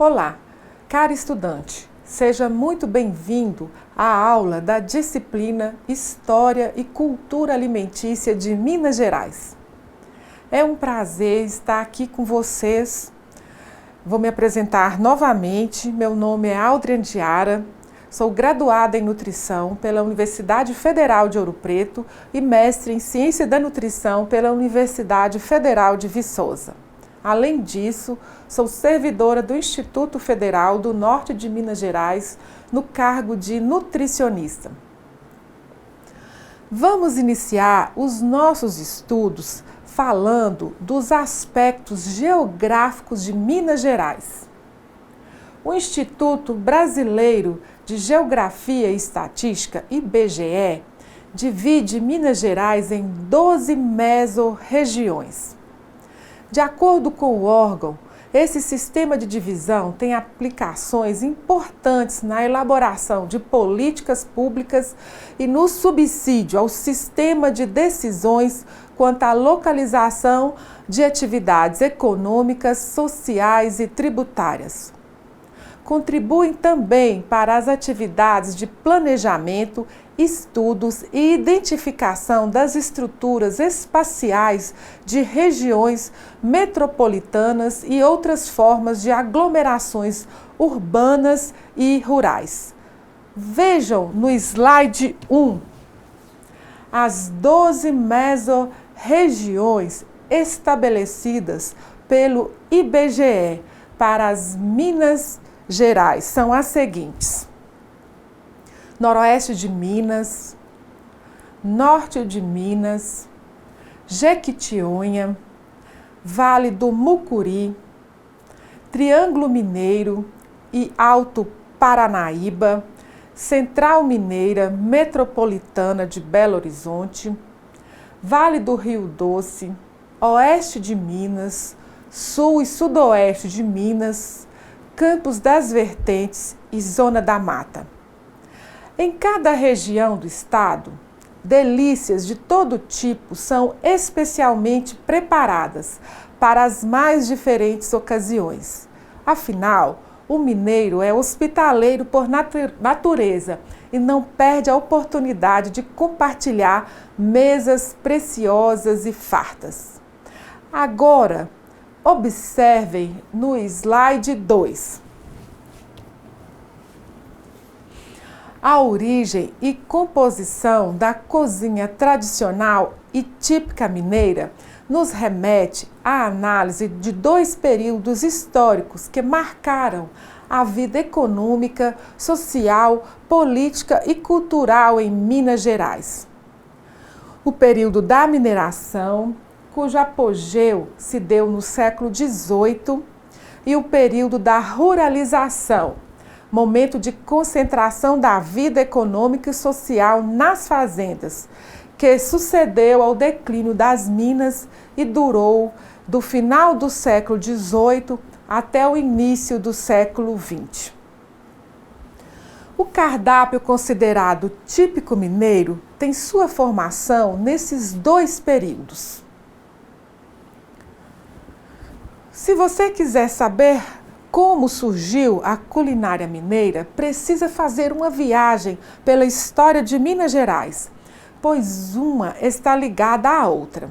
Olá, caro estudante, seja muito bem-vindo à aula da disciplina História e Cultura Alimentícia de Minas Gerais. É um prazer estar aqui com vocês. Vou me apresentar novamente. Meu nome é Aldriane Diara, sou graduada em Nutrição pela Universidade Federal de Ouro Preto e mestre em Ciência da Nutrição pela Universidade Federal de Viçosa. Além disso, sou servidora do Instituto Federal do Norte de Minas Gerais, no cargo de nutricionista. Vamos iniciar os nossos estudos falando dos aspectos geográficos de Minas Gerais. O Instituto Brasileiro de Geografia e Estatística, IBGE, divide Minas Gerais em 12 mesorregiões. De acordo com o órgão, esse sistema de divisão tem aplicações importantes na elaboração de políticas públicas e no subsídio ao sistema de decisões quanto à localização de atividades econômicas, sociais e tributárias. Contribuem também para as atividades de planejamento, estudos e identificação das estruturas espaciais de regiões metropolitanas e outras formas de aglomerações urbanas e rurais. Vejam no slide 1 as 12 mesorregiões estabelecidas pelo IBGE para as Minas Gerais. São as seguintes: Noroeste de Minas, Norte de Minas, Jequitinhonha, Vale do Mucuri, Triângulo Mineiro e Alto Paranaíba, Central Mineira Metropolitana de Belo Horizonte, Vale do Rio Doce, Oeste de Minas, Sul e Sudoeste de Minas, Campos das Vertentes e Zona da Mata. Em cada região do estado, delícias de todo tipo são especialmente preparadas para as mais diferentes ocasiões. Afinal, o mineiro é hospitaleiro por natureza e não perde a oportunidade de compartilhar mesas preciosas e fartas. Agora, observem no slide 2. A origem e composição da cozinha tradicional e típica mineira nos remete à análise de dois períodos históricos que marcaram a vida econômica, social, política e cultural em Minas Gerais. O período da mineração, cujo apogeu se deu no século XVIII, e o período da ruralização, momento de concentração da vida econômica e social nas fazendas, que sucedeu ao declínio das minas e durou do final do século XVIII até o início do século XX. O cardápio considerado típico mineiro tem sua formação nesses dois períodos. Se você quiser saber como surgiu a culinária mineira, precisa fazer uma viagem pela história de Minas Gerais, pois uma está ligada à outra.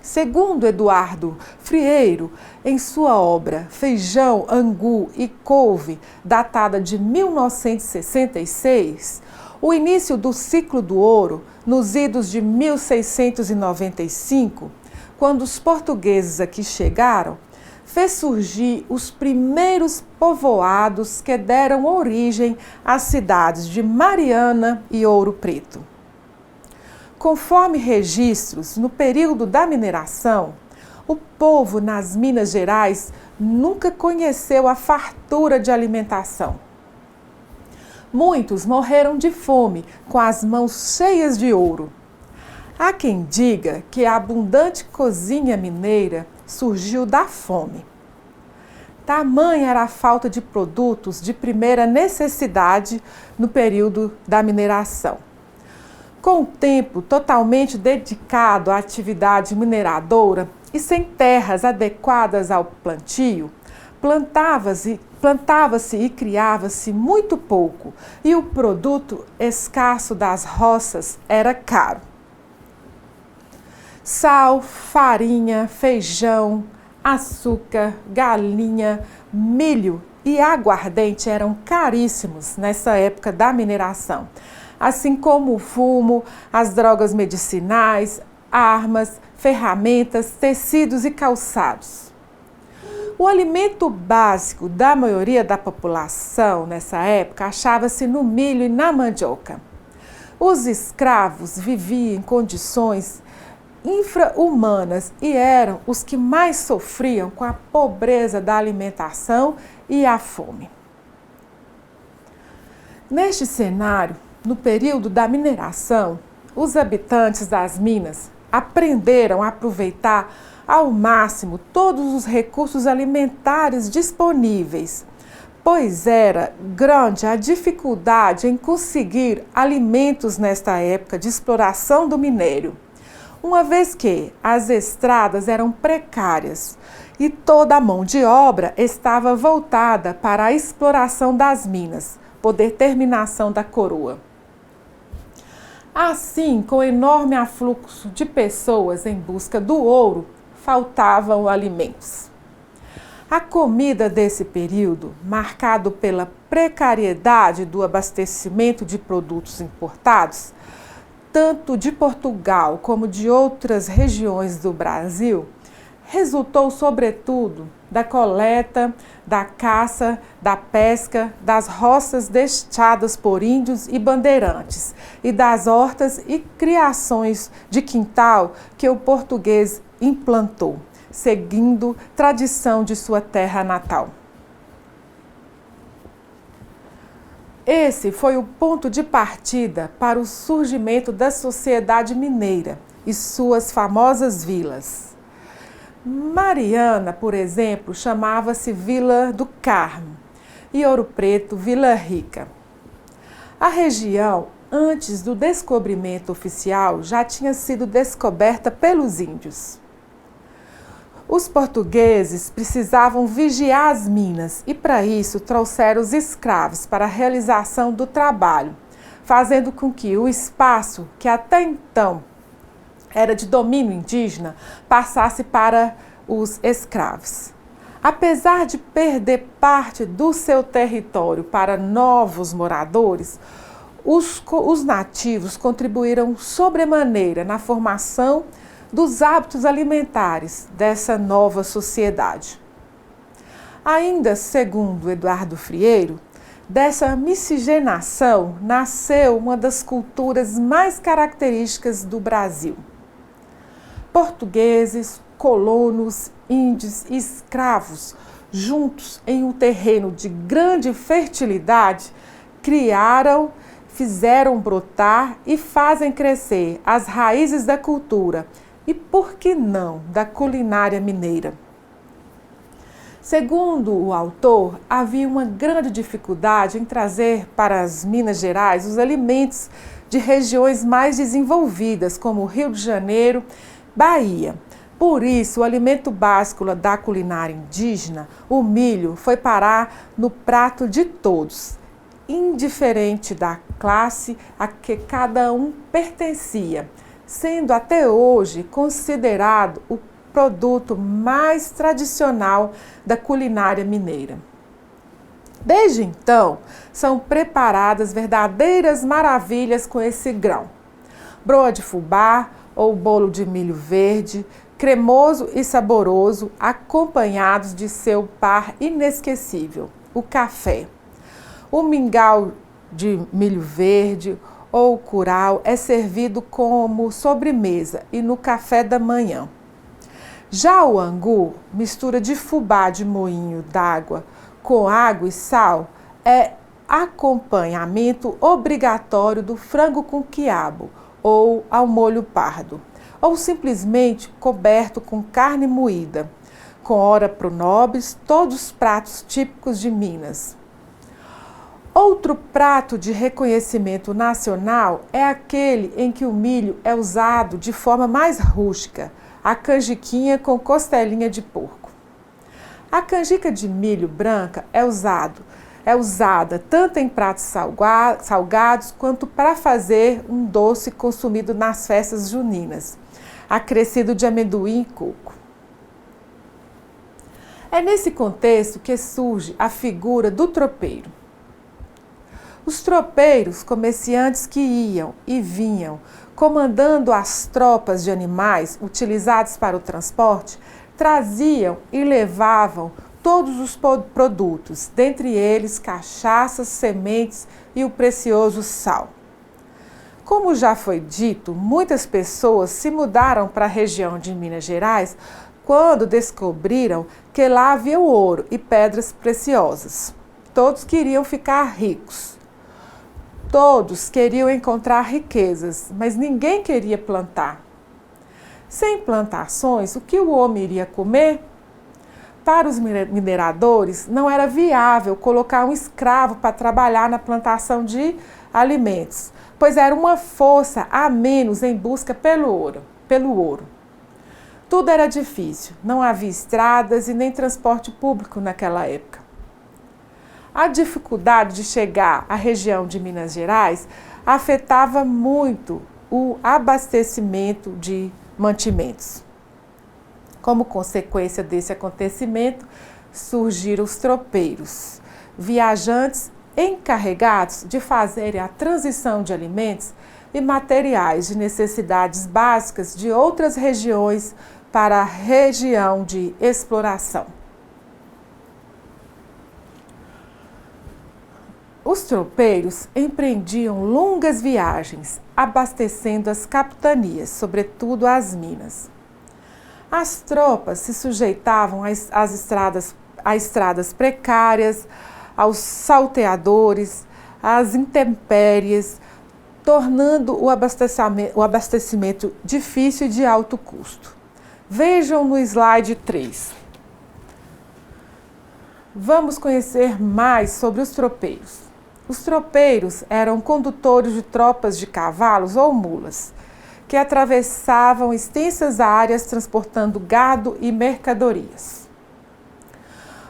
Segundo Eduardo Frieiro, em sua obra Feijão, Angu e Couve, datada de 1966, o início do ciclo do ouro, nos idos de 1695, quando os portugueses aqui chegaram, fez surgir os primeiros povoados que deram origem às cidades de Mariana e Ouro Preto. Conforme registros, no período da mineração, o povo nas Minas Gerais nunca conheceu a fartura de alimentação. Muitos morreram de fome, com as mãos cheias de ouro. Há quem diga que a abundante cozinha mineira surgiu da fome. Tamanha era a falta de produtos de primeira necessidade no período da mineração. Com o tempo totalmente dedicado à atividade mineradora e sem terras adequadas ao plantio, plantava-se e criava-se muito pouco, e o produto escasso das roças era caro. Sal, farinha, feijão, açúcar, galinha, milho e aguardente eram caríssimos nessa época da mineração, assim como o fumo, as drogas medicinais, armas, ferramentas, tecidos e calçados. O alimento básico da maioria da população nessa época achava-se no milho e na mandioca. Os escravos viviam em condições infra-humanas e eram os que mais sofriam com a pobreza da alimentação e a fome. Neste cenário, no período da mineração, os habitantes das minas aprenderam a aproveitar ao máximo todos os recursos alimentares disponíveis, pois era grande a dificuldade em conseguir alimentos nesta época de exploração do minério, uma vez que as estradas eram precárias e toda a mão de obra estava voltada para a exploração das minas, por determinação da coroa. Assim, com o enorme afluxo de pessoas em busca do ouro, faltavam alimentos. A comida desse período, marcado pela precariedade do abastecimento de produtos importados, tanto de Portugal como de outras regiões do Brasil, resultou sobretudo da coleta, da caça, da pesca, das roças deixadas por índios e bandeirantes e das hortas e criações de quintal que o português implantou, seguindo tradição de sua terra natal. Esse foi o ponto de partida para o surgimento da sociedade mineira e suas famosas vilas. Mariana, por exemplo, chamava-se Vila do Carmo e Ouro Preto, Vila Rica. A região, antes do descobrimento oficial, já tinha sido descoberta pelos índios. Os portugueses precisavam vigiar as minas e, para isso, trouxeram os escravos para a realização do trabalho, fazendo com que o espaço, que até então era de domínio indígena, passasse para os escravos. Apesar de perder parte do seu território para novos moradores, os nativos contribuíram sobremaneira na formação dos hábitos alimentares dessa nova sociedade. Ainda segundo Eduardo Frieiro, dessa miscigenação nasceu uma das culturas mais características do Brasil. Portugueses, colonos, índios e escravos, juntos em um terreno de grande fertilidade, criaram, fizeram brotar e fazem crescer as raízes da cultura e, por que não, da culinária mineira. Segundo o autor, havia uma grande dificuldade em trazer para as Minas Gerais os alimentos de regiões mais desenvolvidas, como Rio de Janeiro, Bahia. Por isso, o alimento básico da culinária indígena, o milho, foi parar no prato de todos, indiferente da classe a que cada um pertencia, sendo até hoje considerado o produto mais tradicional da culinária mineira. Desde então, são preparadas verdadeiras maravilhas com esse grão. Broa de fubá ou bolo de milho verde, cremoso e saboroso, acompanhados de seu par inesquecível, o café. O mingau de milho verde ou curau é servido como sobremesa e no café da manhã. Já o angu, mistura de fubá de moinho d'água com água e sal, é acompanhamento obrigatório do frango com quiabo ou ao molho pardo, ou simplesmente coberto com carne moída, com ora pronobis, todos os pratos típicos de Minas. Outro prato de reconhecimento nacional é aquele em que o milho é usado de forma mais rústica, a canjiquinha com costelinha de porco. A canjica de milho branca é usada tanto em pratos salgados quanto para fazer um doce consumido nas festas juninas, acrescido de amendoim e coco. É nesse contexto que surge a figura do tropeiro. Os tropeiros, comerciantes que iam e vinham, comandando as tropas de animais utilizados para o transporte, traziam e levavam todos os produtos, dentre eles cachaças, sementes e o precioso sal. Como já foi dito, muitas pessoas se mudaram para a região de Minas Gerais quando descobriram que lá havia ouro e pedras preciosas. Todos queriam ficar ricos. Todos queriam encontrar riquezas, mas ninguém queria plantar. Sem plantações, o que o homem iria comer? Para os mineradores, não era viável colocar um escravo para trabalhar na plantação de alimentos, pois era uma força a menos em busca pelo ouro. Tudo era difícil, não havia estradas e nem transporte público naquela época. A dificuldade de chegar à região de Minas Gerais afetava muito o abastecimento de mantimentos. Como consequência desse acontecimento, surgiram os tropeiros, viajantes encarregados de fazerem a transição de alimentos e materiais de necessidades básicas de outras regiões para a região de exploração. Os tropeiros empreendiam longas viagens, abastecendo as capitanias, sobretudo as minas. As tropas se sujeitavam a estradas precárias, aos salteadores, às intempéries, tornando o abastecimento difícil e de alto custo. Vejam no slide 3. Vamos conhecer mais sobre os tropeiros. Os tropeiros eram condutores de tropas de cavalos ou mulas, que atravessavam extensas áreas transportando gado e mercadorias.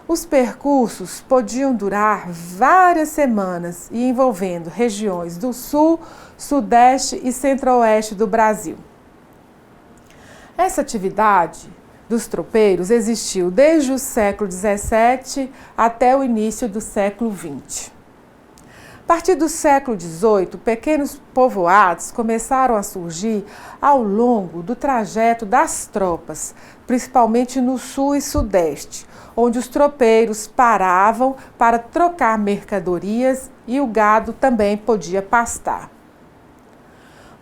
Os percursos podiam durar várias semanas e envolvendo regiões do sul, sudeste e centro-oeste do Brasil. Essa atividade dos tropeiros existiu desde o século XVII até o início do século XX. A partir do século XVIII, pequenos povoados começaram a surgir ao longo do trajeto das tropas, principalmente no sul e sudeste, onde os tropeiros paravam para trocar mercadorias e o gado também podia pastar.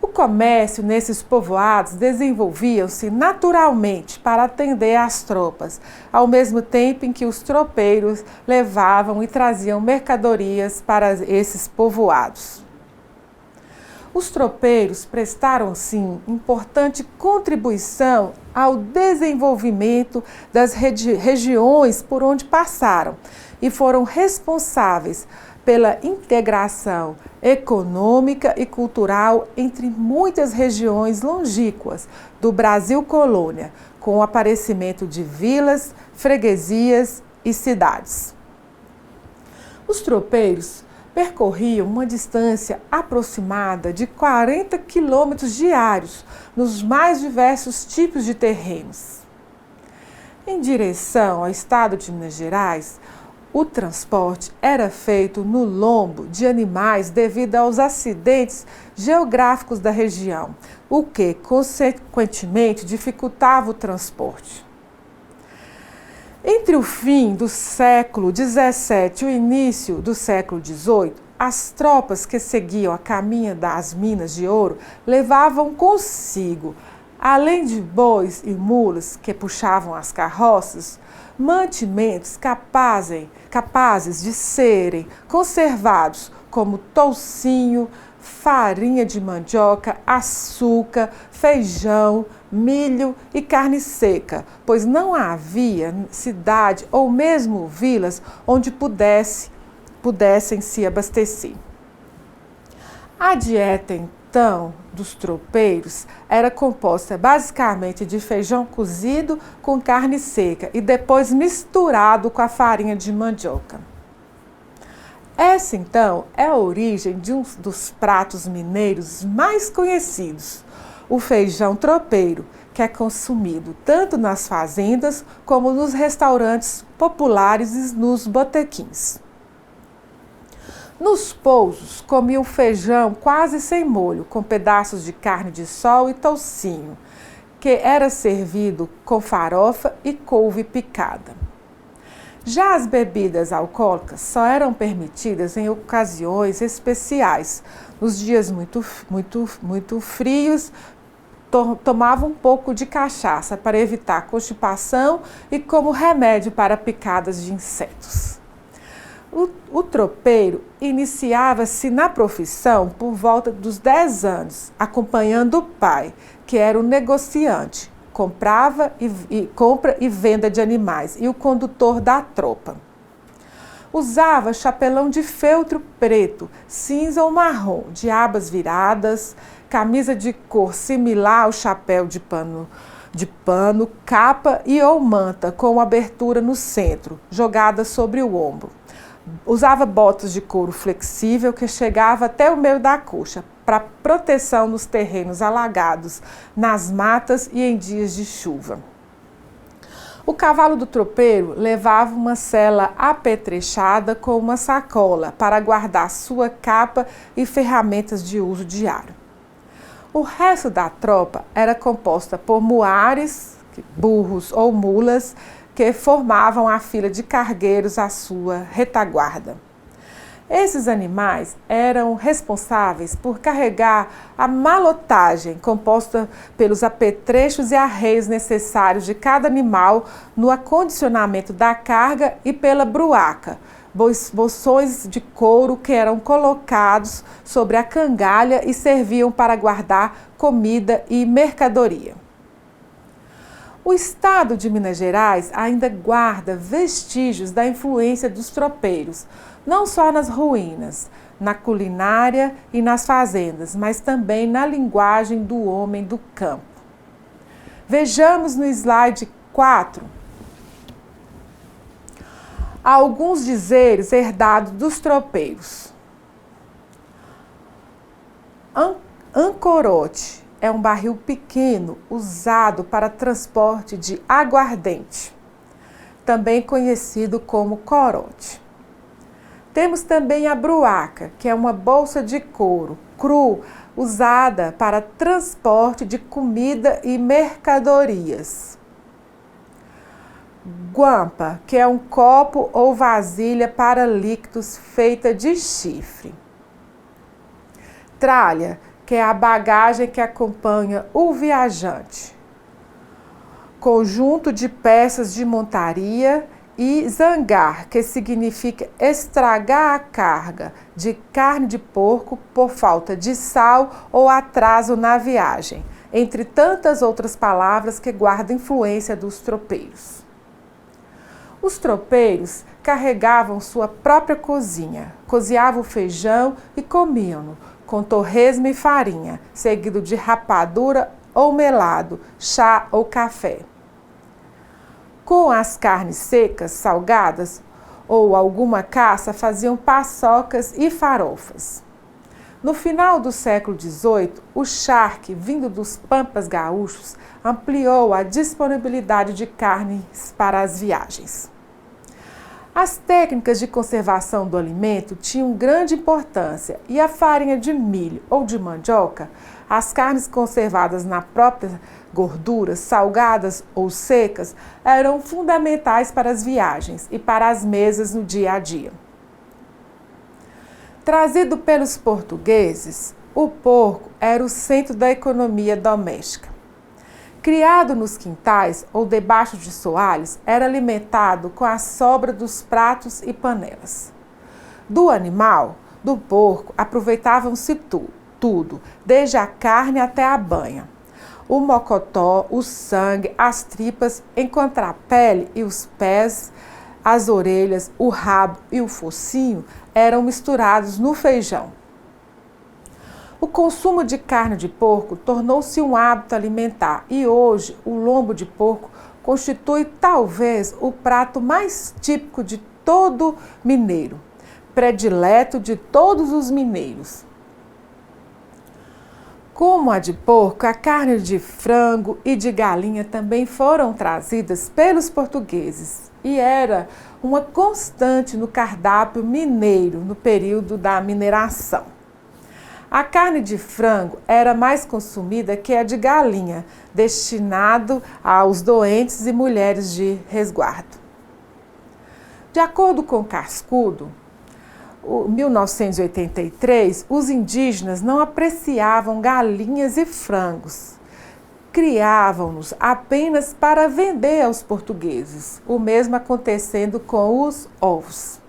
O comércio nesses povoados desenvolvia-se naturalmente para atender às tropas, ao mesmo tempo em que os tropeiros levavam e traziam mercadorias para esses povoados. Os tropeiros prestaram, sim, importante contribuição ao desenvolvimento das regiões por onde passaram e foram responsáveis pela integração econômica e cultural entre muitas regiões longínquas do Brasil colônia, com o aparecimento de vilas, freguesias e cidades. Os tropeiros percorriam uma distância aproximada de 40 quilômetros diários nos mais diversos tipos de terrenos. Em direção ao estado de Minas Gerais, o transporte era feito no lombo de animais devido aos acidentes geográficos da região, o que, consequentemente, dificultava o transporte. Entre o fim do século XVII e o início do século XVIII, as tropas que seguiam a caminho das minas de ouro levavam consigo, além de bois e mulas que puxavam as carroças, mantimentos capazes de serem conservados, como toucinho, farinha de mandioca, açúcar, feijão, milho e carne seca, pois não havia cidade ou mesmo vilas onde pudessem se abastecer. A dieta então dos tropeiros era composta basicamente de feijão cozido com carne seca e depois misturado com a farinha de mandioca. Essa, então, é a origem de um dos pratos mineiros mais conhecidos, o feijão tropeiro, que é consumido tanto nas fazendas como nos restaurantes populares e nos botequins. Nos pousos, comiam feijão quase sem molho, com pedaços de carne de sol e toucinho, que era servido com farofa e couve picada. Já as bebidas alcoólicas só eram permitidas em ocasiões especiais. Nos dias muito frios, tomava um pouco de cachaça para evitar constipação e como remédio para picadas de insetos. O tropeiro iniciava-se na profissão por volta dos 10 anos, acompanhando o pai, que era o negociante, compra e venda de animais, e o condutor da tropa. Usava chapelão de feltro preto, cinza ou marrom, de abas viradas, camisa de cor similar ao chapéu de pano, capa e ou manta com abertura no centro, jogada sobre o ombro. Usava botas de couro flexível que chegava até o meio da coxa, para proteção nos terrenos alagados, nas matas e em dias de chuva. O cavalo do tropeiro levava uma sela apetrechada com uma sacola para guardar sua capa e ferramentas de uso diário. O resto da tropa era composta por muares, burros ou mulas, que formavam a fila de cargueiros à sua retaguarda. Esses animais eram responsáveis por carregar a malotagem composta pelos apetrechos e arreios necessários de cada animal no acondicionamento da carga e pela bruaca, bolsões de couro que eram colocados sobre a cangalha e serviam para guardar comida e mercadoria. O estado de Minas Gerais ainda guarda vestígios da influência dos tropeiros, não só nas ruínas, na culinária e nas fazendas, mas também na linguagem do homem do campo. Vejamos no slide 4 alguns dizeres herdados dos tropeiros. Ancorote é um barril pequeno usado para transporte de aguardente, também conhecido como corote. Temos também a bruaca, que é uma bolsa de couro cru usada para transporte de comida e mercadorias. Guampa, que é um copo ou vasilha para líquidos feita de chifre. Tralha, que é a bagagem que acompanha o viajante. Conjunto de peças de montaria e zangar, que significa estragar a carga de carne de porco por falta de sal ou atraso na viagem, entre tantas outras palavras que guardam influência dos tropeiros. Os tropeiros carregavam sua própria cozinha, cozinhavam o feijão e comiam-no com torresmo e farinha, seguido de rapadura ou melado, chá ou café. Com as carnes secas, salgadas ou alguma caça, faziam paçocas e farofas. No final do século XVIII, o charque, vindo dos pampas gaúchos, ampliou a disponibilidade de carnes para as viagens. As técnicas de conservação do alimento tinham grande importância e a farinha de milho ou de mandioca, as carnes conservadas na própria gordura, salgadas ou secas, eram fundamentais para as viagens e para as mesas no dia a dia. Trazido pelos portugueses, o porco era o centro da economia doméstica. Criado nos quintais ou debaixo de soalhos, era alimentado com a sobra dos pratos e panelas. Do animal, do porco, aproveitavam-se tudo, desde a carne até a banha. O mocotó, o sangue, as tripas, enquanto a pele e os pés, as orelhas, o rabo e o focinho eram misturados no feijão. O consumo de carne de porco tornou-se um hábito alimentar e hoje o lombo de porco constitui talvez o prato mais típico de todo mineiro, predileto de todos os mineiros. Como a de porco, a carne de frango e de galinha também foram trazidas pelos portugueses e era uma constante no cardápio mineiro no período da mineração. A carne de frango era mais consumida que a de galinha, destinado aos doentes e mulheres de resguardo. De acordo com Cascudo, 1983, os indígenas não apreciavam galinhas e frangos. Criavam-nos apenas para vender aos portugueses, o mesmo acontecendo com os ovos.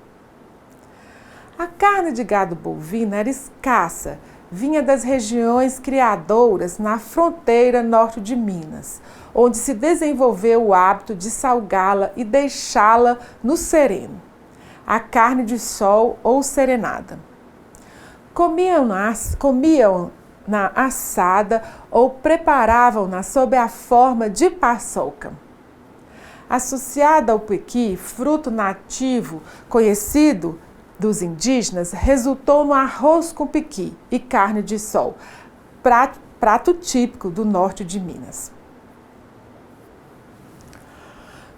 A carne de gado bovino era escassa, vinha das regiões criadoras na fronteira norte de Minas, onde se desenvolveu o hábito de salgá-la e deixá-la no sereno. A carne de sol ou serenada. Comiam-na assada ou preparavam-na sob a forma de paçoca. Associada ao pequi, fruto nativo conhecido dos indígenas, resultou no arroz com pequi e carne de sol, prato típico do norte de Minas.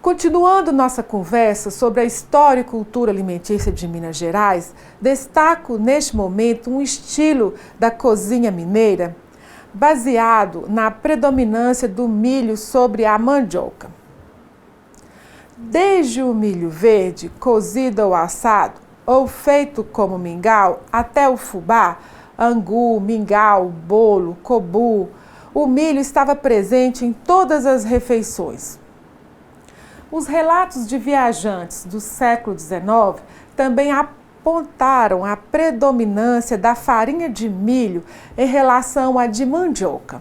Continuando nossa conversa sobre a história e cultura alimentícia de Minas Gerais, destaco neste momento um estilo da cozinha mineira baseado na predominância do milho sobre a mandioca. Desde o milho verde, cozido ou assado, ou feito como mingau, até o fubá, angu, mingau, bolo, cobu, o milho estava presente em todas as refeições. Os relatos de viajantes do século XIX também apontaram a predominância da farinha de milho em relação à de mandioca.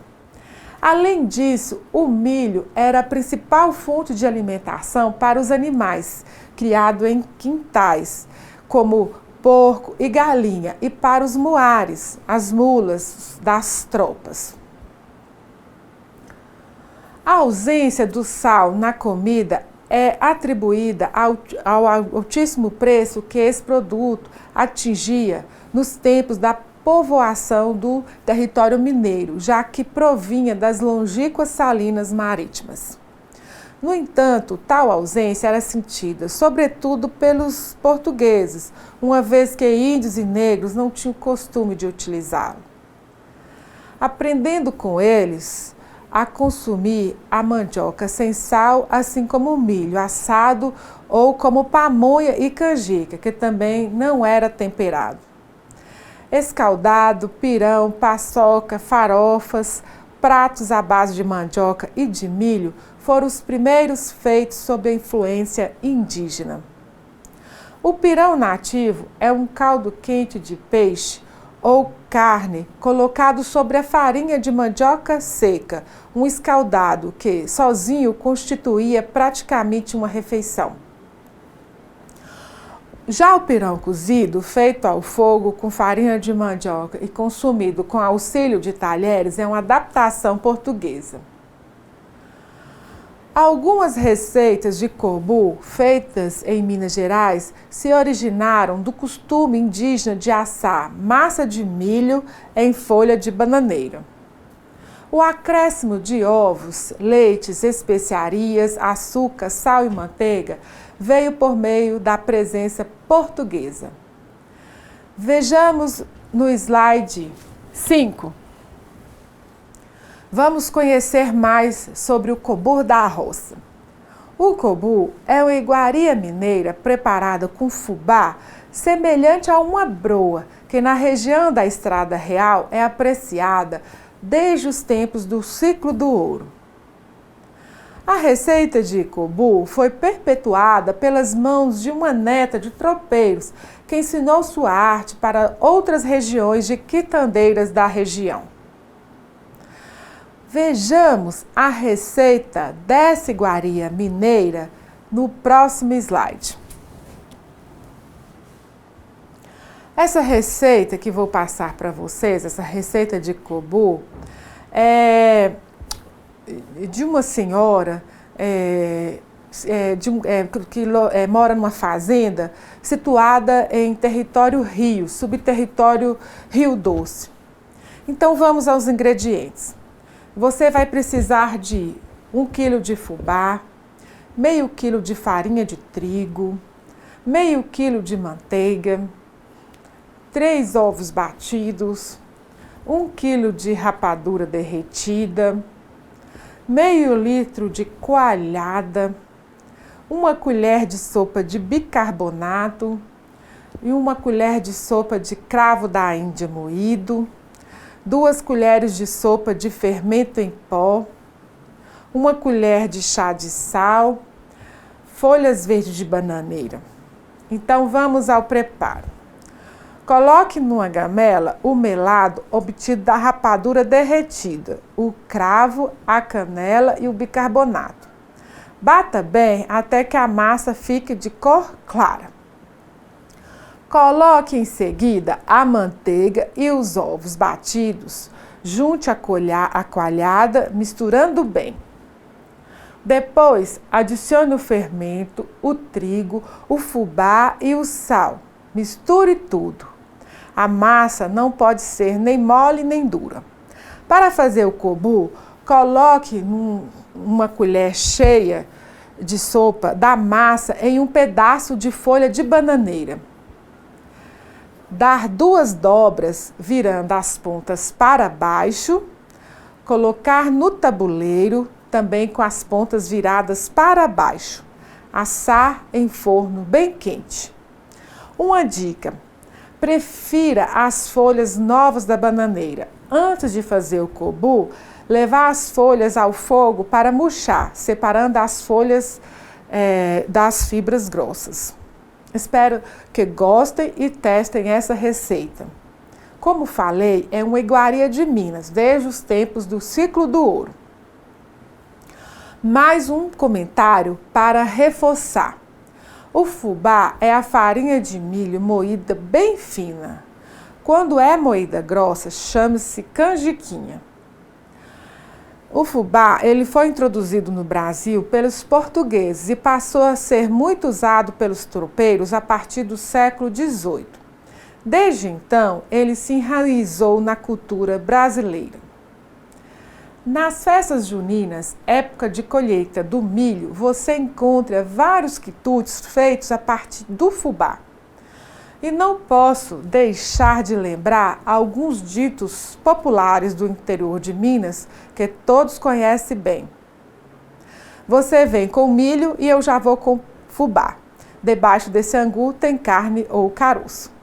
Além disso, o milho era a principal fonte de alimentação para os animais criados em quintais, como porco e galinha, e para os muares, as mulas das tropas. A ausência do sal na comida é atribuída ao altíssimo preço que esse produto atingia nos tempos da povoação do território mineiro, já que provinha das longínquas salinas marítimas. No entanto, tal ausência era sentida, sobretudo pelos portugueses, uma vez que índios e negros não tinham costume de utilizá-lo. Aprendendo com eles a consumir a mandioca sem sal, assim como o milho assado ou como pamonha e canjica, que também não era temperado. Escaldado, pirão, paçoca, farofas, pratos à base de mandioca e de milho foram os primeiros feitos sob a influência indígena. O pirão nativo é um caldo quente de peixe ou carne colocado sobre a farinha de mandioca seca, um escaldado que, sozinho, constituía praticamente uma refeição. Já o pirão cozido, feito ao fogo com farinha de mandioca e consumido com auxílio de talheres, é uma adaptação portuguesa. Algumas receitas de cobu feitas em Minas Gerais se originaram do costume indígena de assar massa de milho em folha de bananeira. O acréscimo de ovos, leites, especiarias, açúcar, sal e manteiga veio por meio da presença portuguesa. Vejamos no slide 5. Vamos conhecer mais sobre o cobu da roça. O cobu é uma iguaria mineira preparada com fubá, semelhante a uma broa, que na região da Estrada Real é apreciada desde os tempos do ciclo do ouro. A receita de cobu foi perpetuada pelas mãos de uma neta de tropeiros, que ensinou sua arte para outras regiões de quitandeiras da região. Vejamos a receita dessa iguaria mineira no próximo slide. Essa receita que vou passar para vocês, essa receita de cobu, é de uma senhora que mora numa fazenda situada em território Rio, subterritório Rio Doce. Então vamos aos ingredientes. Você vai precisar de 1 kg de fubá, meio quilo de farinha de trigo, meio quilo de manteiga, 3 ovos batidos, 1 quilo de rapadura derretida, meio litro de coalhada, 1 colher de sopa de bicarbonato e 1 colher de sopa de cravo da Índia moído, 2 colheres de sopa de fermento em pó, 1 colher de chá de sal, folhas verdes de bananeira. Então vamos ao preparo. Coloque numa gamela o melado obtido da rapadura derretida, o cravo, a canela e o bicarbonato. Bata bem até que a massa fique de cor clara. Coloque em seguida a manteiga e os ovos batidos. Junte a coalhada, misturando bem. Depois, adicione o fermento, o trigo, o fubá e o sal. Misture tudo. A massa não pode ser nem mole nem dura. Para fazer o cobu, coloque uma colher cheia de sopa da massa em um pedaço de folha de bananeira. Dar 2 dobras, virando as pontas para baixo. Colocar no tabuleiro, também com as pontas viradas para baixo. Assar em forno bem quente. Uma dica: prefira as folhas novas da bananeira. Antes de fazer o cobu, levar as folhas ao fogo para murchar, separando as folhas das fibras grossas. Espero que gostem e testem essa receita. Como falei, é uma iguaria de Minas, desde os tempos do ciclo do ouro. Mais um comentário para reforçar. O fubá é a farinha de milho moída bem fina. Quando é moída grossa, chama-se canjiquinha. O fubá ele foi introduzido no Brasil pelos portugueses e passou a ser muito usado pelos tropeiros a partir do século XVIII. Desde então, ele se enraizou na cultura brasileira. Nas festas juninas, época de colheita do milho, você encontra vários quitutes feitos a partir do fubá. E não posso deixar de lembrar alguns ditos populares do interior de Minas que todos conhecem bem. Você vem com milho e eu já vou com fubá. Debaixo desse angu tem carne ou caroço.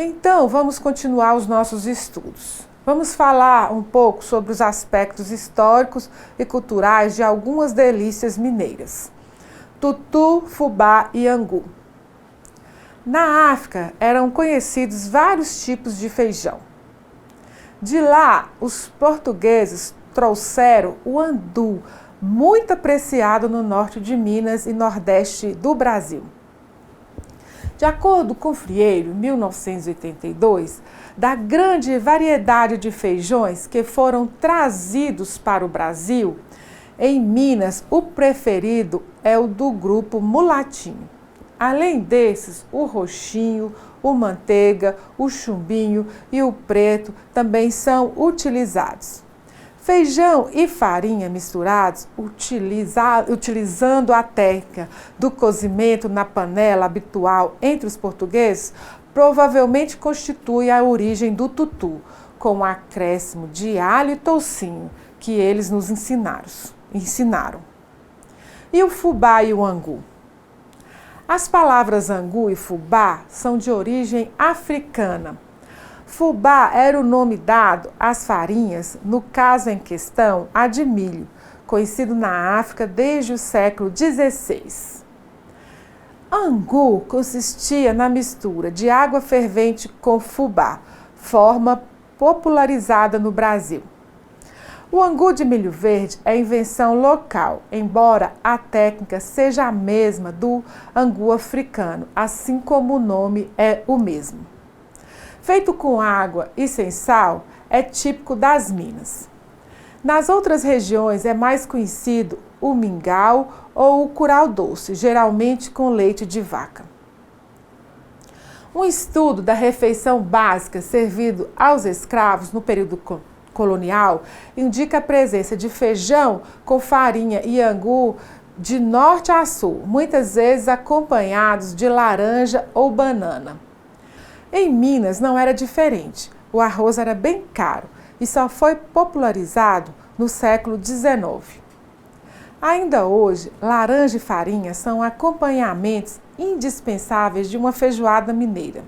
Então, vamos continuar os nossos estudos. Vamos falar um pouco sobre os aspectos históricos e culturais de algumas delícias mineiras. Tutu, fubá e angu. Na África, eram conhecidos vários tipos de feijão. De lá, os portugueses trouxeram o andu, muito apreciado no norte de Minas e nordeste do Brasil. De acordo com Frieiro, 1982, da grande variedade de feijões que foram trazidos para o Brasil, em Minas, o preferido é o do grupo mulatinho. Além desses, o roxinho, o manteiga, o chumbinho e o preto também são utilizados. Feijão e farinha misturados, utilizando a técnica do cozimento na panela habitual entre os portugueses, provavelmente constitui a origem do tutu, com o acréscimo de alho e toucinho que eles nos ensinaram. E o fubá e o angu? As palavras angu e fubá são de origem africana. Fubá era o nome dado às farinhas, no caso em questão, a de milho, conhecido na África desde o século XVI. Angu consistia na mistura de água fervente com fubá, forma popularizada no Brasil. O angu de milho verde é invenção local, embora a técnica seja a mesma do angu africano, assim como o nome é o mesmo. Feito com água e sem sal, é típico das Minas. Nas outras regiões é mais conhecido o mingau ou o curau doce, geralmente com leite de vaca. Um estudo da refeição básica servido aos escravos no período colonial indica a presença de feijão com farinha e angu de norte a sul, muitas vezes acompanhados de laranja ou banana. Em Minas não era diferente. O arroz era bem caro e só foi popularizado no século XIX. Ainda hoje, laranja e farinha são acompanhamentos indispensáveis de uma feijoada mineira.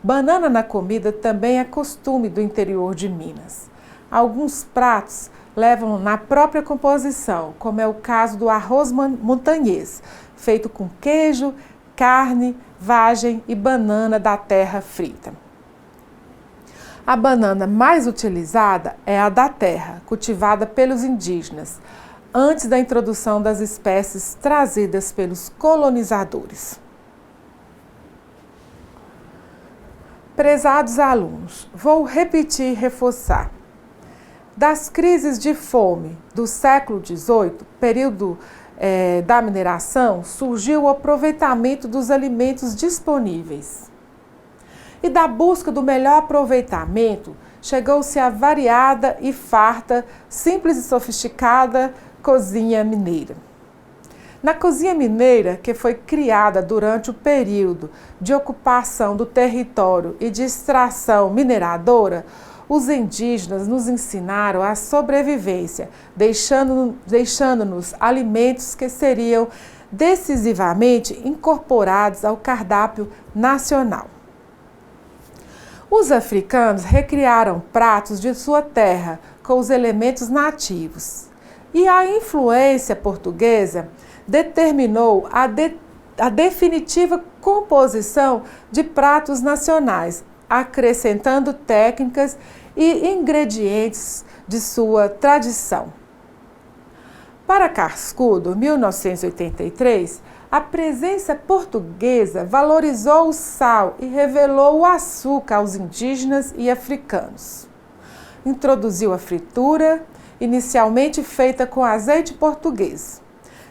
Banana na comida também é costume do interior de Minas. Alguns pratos levam na própria composição, como é o caso do arroz montanhês, feito com queijo, carne, vagem e banana da terra frita. A banana mais utilizada é a da terra, cultivada pelos indígenas, antes da introdução das espécies trazidas pelos colonizadores. Prezados alunos, vou repetir e reforçar. Das crises de fome do século XVIII, período da mineração, surgiu o aproveitamento dos alimentos disponíveis. E da busca do melhor aproveitamento, chegou-se a variada e farta, simples e sofisticada cozinha mineira. Na cozinha mineira, que foi criada durante o período de ocupação do território e de extração mineradora, os indígenas nos ensinaram a sobrevivência, deixando-nos alimentos que seriam decisivamente incorporados ao cardápio nacional. Os africanos recriaram pratos de sua terra com os elementos nativos. E a influência portuguesa determinou a definitiva composição de pratos nacionais, acrescentando técnicas e ingredientes de sua tradição. Para Cascudo, 1983, a presença portuguesa valorizou o sal e revelou o açúcar aos indígenas e africanos. Introduziu a fritura, inicialmente feita com azeite português.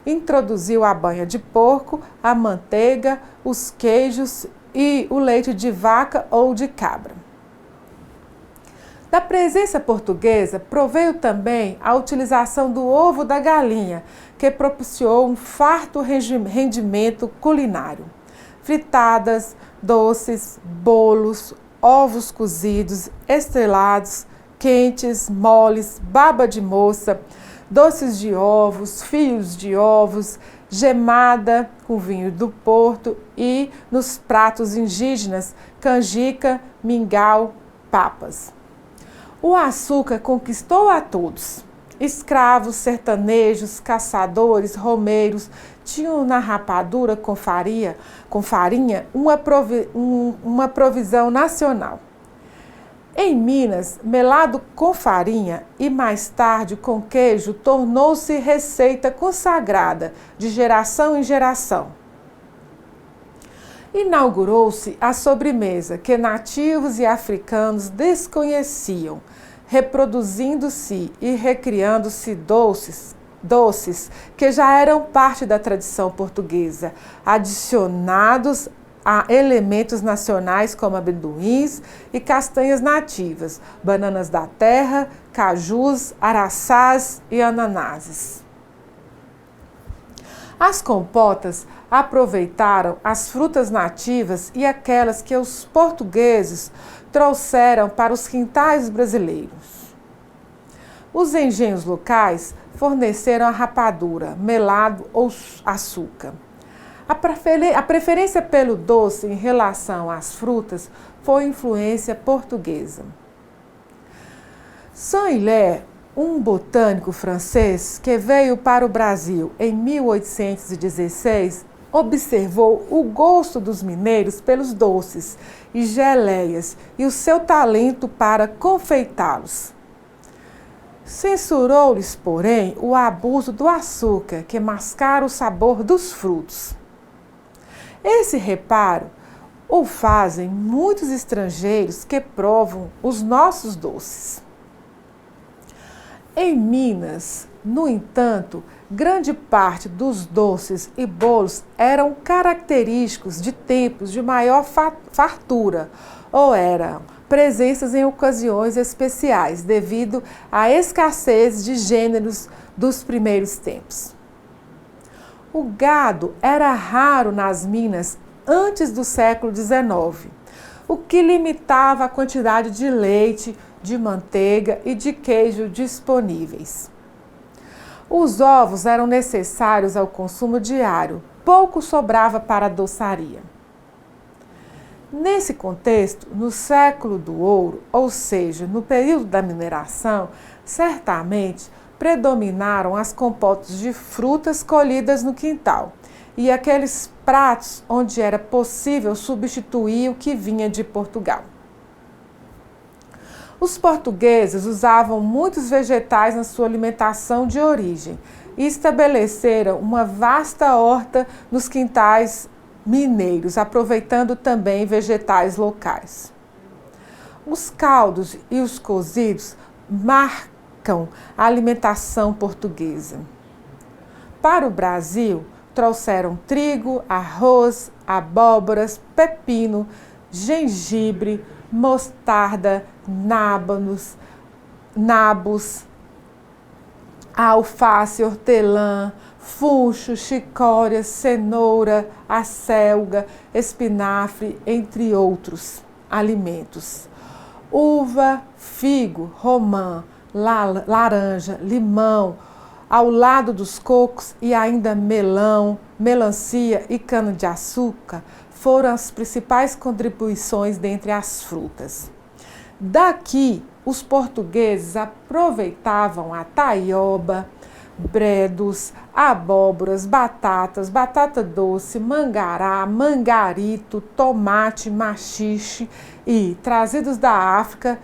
Introduziu a banha de porco, a manteiga, os queijos e o leite de vaca ou de cabra. Da presença portuguesa proveio também a utilização do ovo da galinha, que propiciou um farto rendimento culinário. Fritadas, doces, bolos, ovos cozidos, estrelados, quentes, moles, baba de moça, doces de ovos, fios de ovos, gemada com vinho do Porto e, nos pratos indígenas, canjica, mingau, papas. O açúcar conquistou a todos. Escravos, sertanejos, caçadores, romeiros tinham na rapadura com farinha uma provisão nacional. Em Minas, melado com farinha e mais tarde com queijo tornou-se receita consagrada de geração em geração. Inaugurou-se a sobremesa que nativos e africanos desconheciam, reproduzindo-se e recriando-se doces que já eram parte da tradição portuguesa, adicionados a elementos nacionais como amendoins e castanhas nativas, bananas da terra, cajus, araçás e ananases. As compotas aproveitaram as frutas nativas e aquelas que os portugueses trouxeram para os quintais brasileiros. Os engenhos locais forneceram a rapadura, melado ou açúcar. A preferência pelo doce em relação às frutas foi influência portuguesa. Saint-Hilaire, um botânico francês que veio para o Brasil em 1816, observou o gosto dos mineiros pelos doces e geleias e o seu talento para confeitá-los. Censurou-lhes, porém, o abuso do açúcar, que mascara o sabor dos frutos. Esse reparo o fazem muitos estrangeiros que provam os nossos doces. Em Minas, no entanto, grande parte dos doces e bolos eram característicos de tempos de maior fartura ou eram presenças em ocasiões especiais devido à escassez de gêneros dos primeiros tempos. O gado era raro nas Minas antes do século XIX, o que limitava a quantidade de leite, de manteiga e de queijo disponíveis. Os ovos eram necessários ao consumo diário, pouco sobrava para a doçaria. Nesse contexto, no século do ouro, ou seja, no período da mineração, certamente predominaram as compotas de frutas colhidas no quintal e aqueles pratos onde era possível substituir o que vinha de Portugal. Os portugueses usavam muitos vegetais na sua alimentação de origem e estabeleceram uma vasta horta nos quintais mineiros, aproveitando também vegetais locais. Os caldos e os cozidos marcam a alimentação portuguesa. Para o Brasil, trouxeram trigo, arroz, abóboras, pepino, gengibre, mostarda, nabos, alface, hortelã, funcho, chicória, cenoura, acelga, espinafre, entre outros alimentos. Uva, figo, romã, laranja, limão, ao lado dos cocos e ainda melão, melancia e cana-de-açúcar foram as principais contribuições dentre as frutas. Daqui, os portugueses aproveitavam a taioba, bredos, abóboras, batatas, batata doce, mangará, mangarito, tomate, maxixe e, trazidos da África,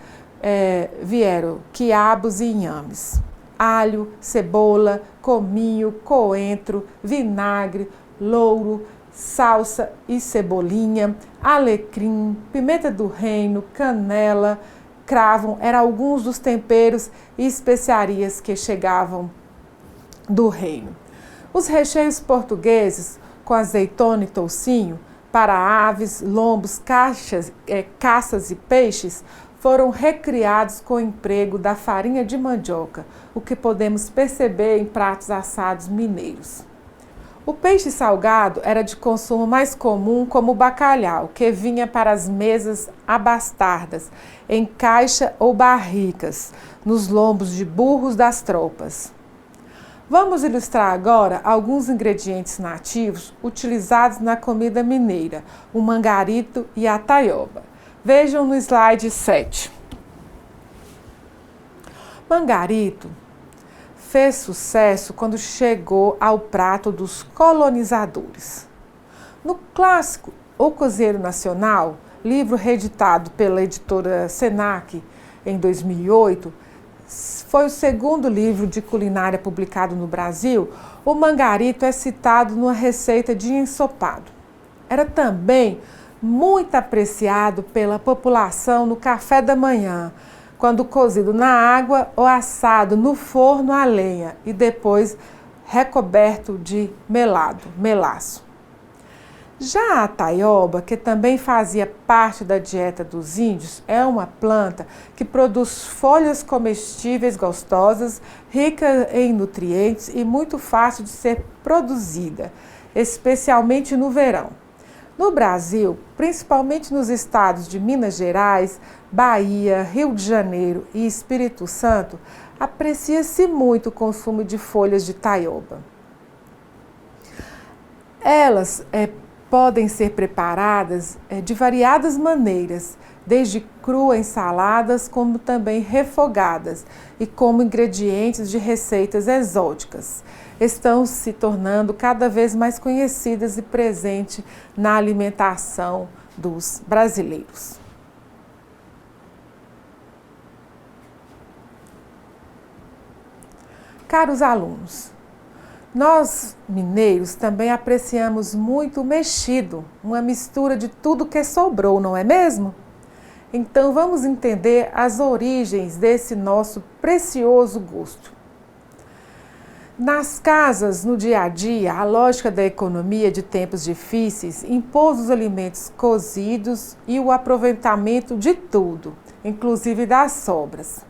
vieram quiabos e inhames, alho, cebola, cominho, coentro, vinagre, louro, salsa e cebolinha, alecrim, pimenta do reino, canela, cravo, eram alguns dos temperos e especiarias que chegavam do reino. Os recheios portugueses com azeitona e toucinho para aves, lombos, caças e peixes foram recriados com o emprego da farinha de mandioca, o que podemos perceber em pratos assados mineiros. O peixe salgado era de consumo mais comum como o bacalhau, que vinha para as mesas abastardas, em caixa ou barricas, nos lombos de burros das tropas. Vamos ilustrar agora alguns ingredientes nativos utilizados na comida mineira, o mangarito e a taioba. Vejam no slide 7. Mangarito fez sucesso quando chegou ao prato dos colonizadores. No clássico O Cozinheiro Nacional, livro reeditado pela editora Senac em 2008, foi o segundo livro de culinária publicado no Brasil, o mangarito é citado numa receita de ensopado. Era também muito apreciado pela população no café da manhã, quando cozido na água ou assado no forno a lenha e depois recoberto de melaço. Já a taioba, que também fazia parte da dieta dos índios, é uma planta que produz folhas comestíveis gostosas, rica em nutrientes e muito fácil de ser produzida, especialmente no verão. No Brasil, principalmente nos estados de Minas Gerais, Bahia, Rio de Janeiro e Espírito Santo, aprecia-se muito o consumo de folhas de taioba. Elas podem ser preparadas de variadas maneiras, desde crua em saladas, como também refogadas e como ingredientes de receitas exóticas. Estão se tornando cada vez mais conhecidas e presentes na alimentação dos brasileiros. Caros alunos, nós mineiros também apreciamos muito o mexido, uma mistura de tudo que sobrou, não é mesmo? Então vamos entender as origens desse nosso precioso gosto. Nas casas, no dia a dia, a lógica da economia de tempos difíceis impôs os alimentos cozidos e o aproveitamento de tudo, inclusive das sobras.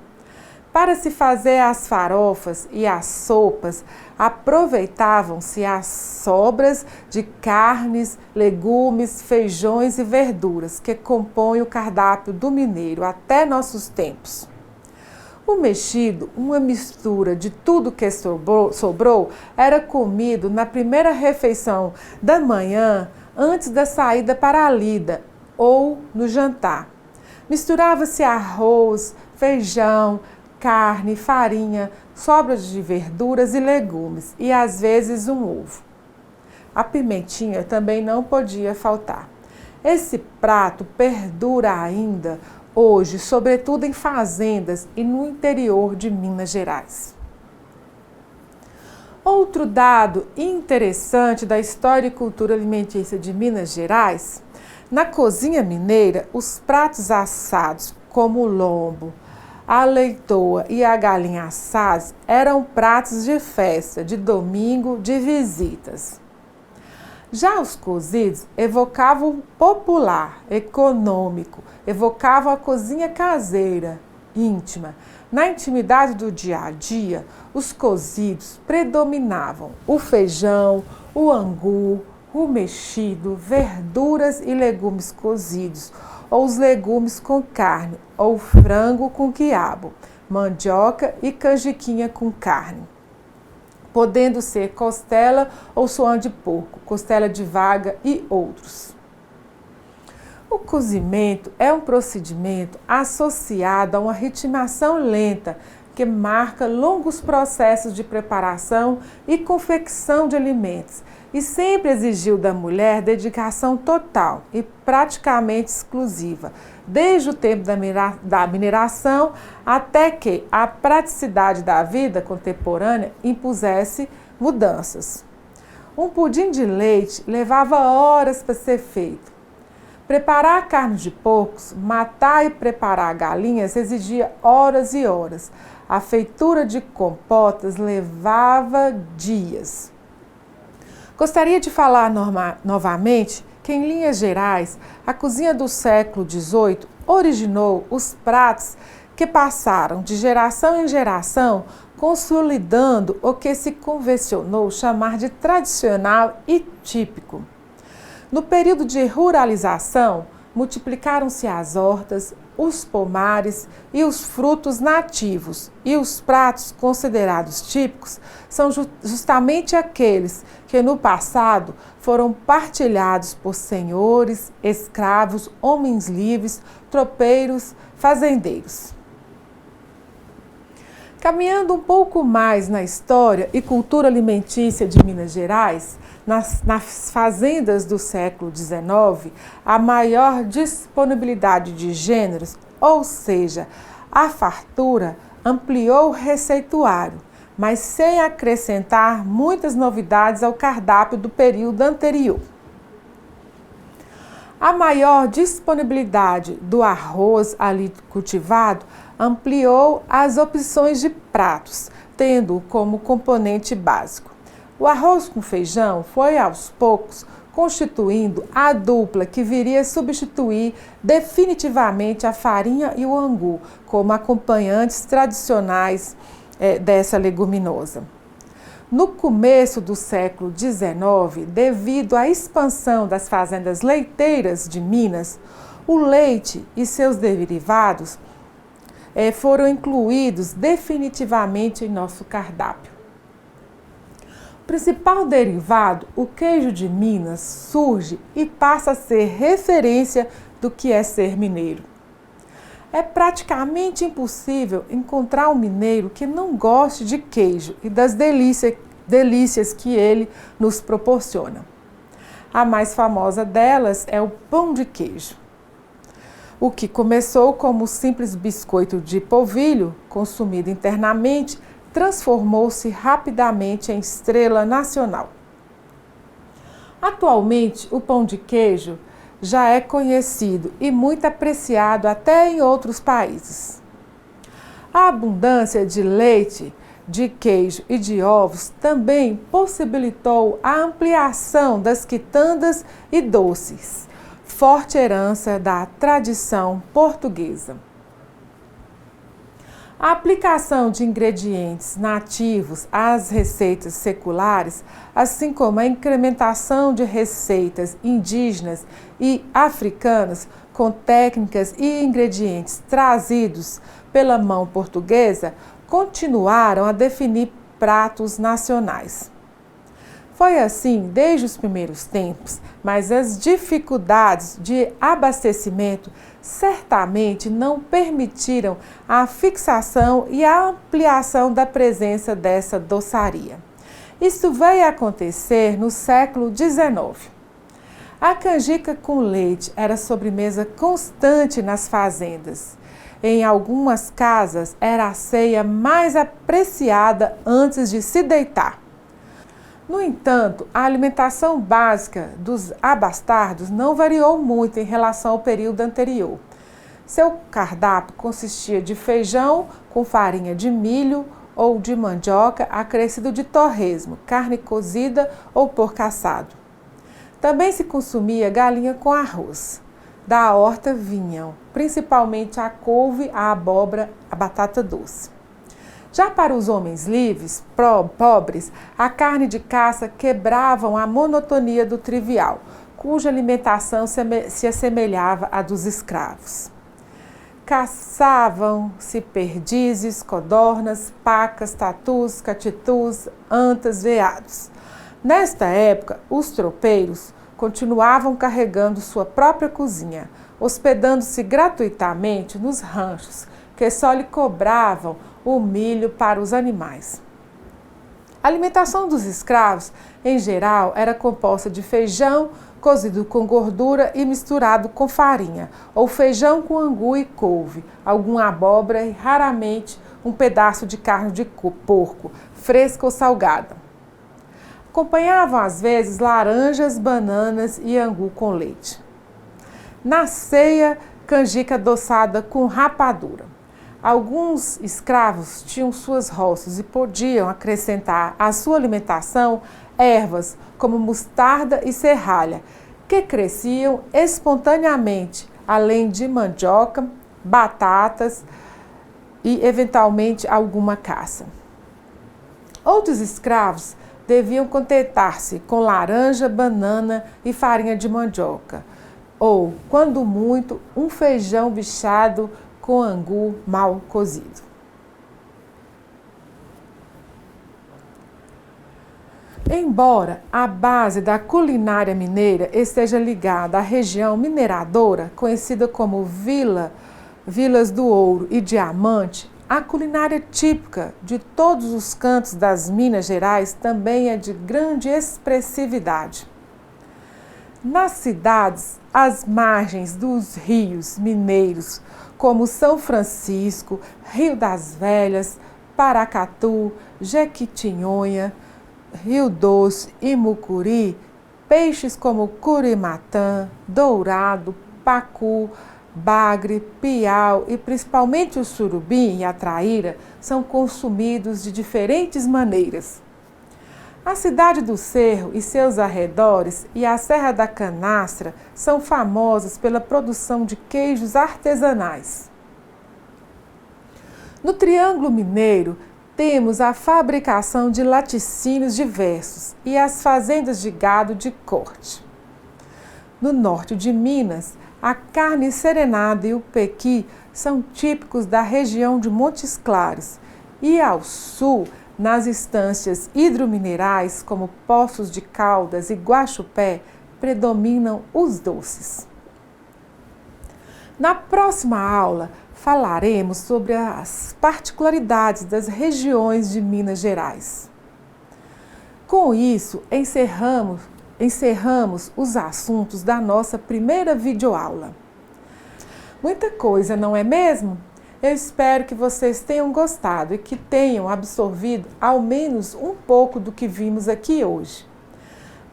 Para se fazer as farofas e as sopas, aproveitavam-se as sobras de carnes, legumes, feijões e verduras que compõem o cardápio do mineiro até nossos tempos. O mexido, uma mistura de tudo que sobrou, era comido na primeira refeição da manhã antes da saída para a lida ou no jantar. Misturava-se arroz, feijão, carne, farinha, sobras de verduras e legumes e às vezes um ovo. A pimentinha também não podia faltar. Esse prato perdura ainda hoje, sobretudo em fazendas e no interior de Minas Gerais. Outro dado interessante da história e cultura alimentícia de Minas Gerais, na cozinha mineira, os pratos assados, como o lombo, a leitoa e a galinha assados, eram pratos de festa, de domingo, de visitas. Já os cozidos evocavam o popular, econômico, evocavam a cozinha caseira, íntima. Na intimidade do dia a dia, os cozidos predominavam o feijão, o angu, o mexido, verduras e legumes cozidos, ou os legumes com carne, ou frango com quiabo, mandioca e canjiquinha com carne, podendo ser costela ou suã de porco, costela de vaca e outros. O cozimento é um procedimento associado a uma ritmação lenta que marca longos processos de preparação e confecção de alimentos e sempre exigiu da mulher dedicação total e praticamente exclusiva, desde o tempo da mineração até que a praticidade da vida contemporânea impusesse mudanças. Um pudim de leite levava horas para ser feito. Preparar a carne de porcos, matar e preparar galinhas exigia horas e horas. A feitura de compotas levava dias. Gostaria de falar novamente que, em linhas gerais, a cozinha do século XVIII originou os pratos que passaram de geração em geração, consolidando o que se convencionou chamar de tradicional e típico. No período de ruralização, multiplicaram-se as hortas, os pomares e os frutos nativos, e os pratos considerados típicos são justamente aqueles que no passado foram partilhados por senhores, escravos, homens livres, tropeiros, fazendeiros. Caminhando um pouco mais na história e cultura alimentícia de Minas Gerais, nas fazendas do século XIX, a maior disponibilidade de gêneros, ou seja, a fartura, ampliou o receituário, mas sem acrescentar muitas novidades ao cardápio do período anterior. A maior disponibilidade do arroz ali cultivado ampliou as opções de pratos, tendo-o como componente básico. O arroz com feijão foi, aos poucos, constituindo a dupla que viria substituir definitivamente a farinha e o angu como acompanhantes tradicionais dessa leguminosa. No começo do século XIX, devido à expansão das fazendas leiteiras de Minas, o leite e seus derivados foram incluídos definitivamente em nosso cardápio. O principal derivado, o queijo de Minas, surge e passa a ser referência do que é ser mineiro. É praticamente impossível encontrar um mineiro que não goste de queijo e das delícias que ele nos proporciona. A mais famosa delas é o pão de queijo. O que começou como simples biscoito de polvilho, consumido internamente, transformou-se rapidamente em estrela nacional. Atualmente, o pão de queijo já é conhecido e muito apreciado até em outros países. A abundância de leite, de queijo e de ovos também possibilitou a ampliação das quitandas e doces, forte herança da tradição portuguesa. A aplicação de ingredientes nativos às receitas seculares, assim como a incrementação de receitas indígenas e africanas com técnicas e ingredientes trazidos pela mão portuguesa, continuaram a definir pratos nacionais. Foi assim desde os primeiros tempos, mas as dificuldades de abastecimento certamente não permitiram a fixação e a ampliação da presença dessa doçaria. Isso veio a acontecer no século XIX. A canjica com leite era sobremesa constante nas fazendas. Em algumas casas era a ceia mais apreciada antes de se deitar. No entanto, a alimentação básica dos abastardos não variou muito em relação ao período anterior. Seu cardápio consistia de feijão com farinha de milho ou de mandioca acrescido de torresmo, carne cozida ou porco assado. Também se consumia galinha com arroz. Da horta vinham principalmente a couve, a abóbora, a batata doce. Já para os homens livres, pobres, a carne de caça quebravam a monotonia do trivial, cuja alimentação se assemelhava à dos escravos. Caçavam-se perdizes, codornas, pacas, tatus, catitus, antas, veados. Nesta época, os tropeiros continuavam carregando sua própria cozinha, hospedando-se gratuitamente nos ranchos, que só lhe cobravam o milho para os animais. A alimentação dos escravos, em geral, era composta de feijão cozido com gordura e misturado com farinha, ou feijão com angu e couve, alguma abóbora e, raramente, um pedaço de carne de porco, fresca ou salgada. Acompanhavam, às vezes, laranjas, bananas e angu com leite. Na ceia, canjica adoçada com rapadura. Alguns escravos tinham suas roças e podiam acrescentar à sua alimentação ervas como mostarda e serralha, que cresciam espontaneamente, além de mandioca, batatas e, eventualmente, alguma caça. Outros escravos deviam contentar-se com laranja, banana e farinha de mandioca, ou, quando muito, um feijão bichado com angu mal cozido. Embora a base da culinária mineira esteja ligada à região mineradora, conhecida como Vilas do Ouro e Diamante, a culinária típica de todos os cantos das Minas Gerais também é de grande expressividade. Nas cidades, às margens dos rios mineiros, como São Francisco, Rio das Velhas, Paracatu, Jequitinhonha, Rio Doce e Mucuri, peixes como curimatã, dourado, pacu, bagre, piau e principalmente o surubim e a traíra são consumidos de diferentes maneiras. A cidade do Cerro e seus arredores e a Serra da Canastra são famosas pela produção de queijos artesanais. No Triângulo Mineiro, temos a fabricação de laticínios diversos e as fazendas de gado de corte. No norte de Minas, a carne serenada e o pequi são típicos da região de Montes Claros e ao sul, nas estâncias hidrominerais, como Poços de Caldas e Guaxupé, predominam os doces. Na próxima aula, falaremos sobre as particularidades das regiões de Minas Gerais. Com isso, encerramos os assuntos da nossa primeira videoaula. Muita coisa, não é mesmo? Eu espero que vocês tenham gostado e que tenham absorvido ao menos um pouco do que vimos aqui hoje.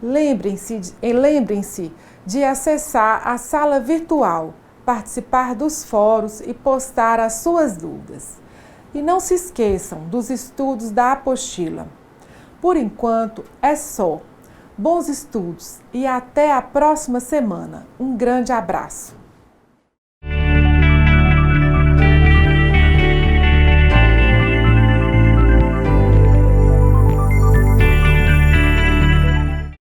Lembrem-se de acessar a sala virtual, participar dos fóruns e postar as suas dúvidas. E não se esqueçam dos estudos da apostila. Por enquanto, é só. Bons estudos e até a próxima semana. Um grande abraço!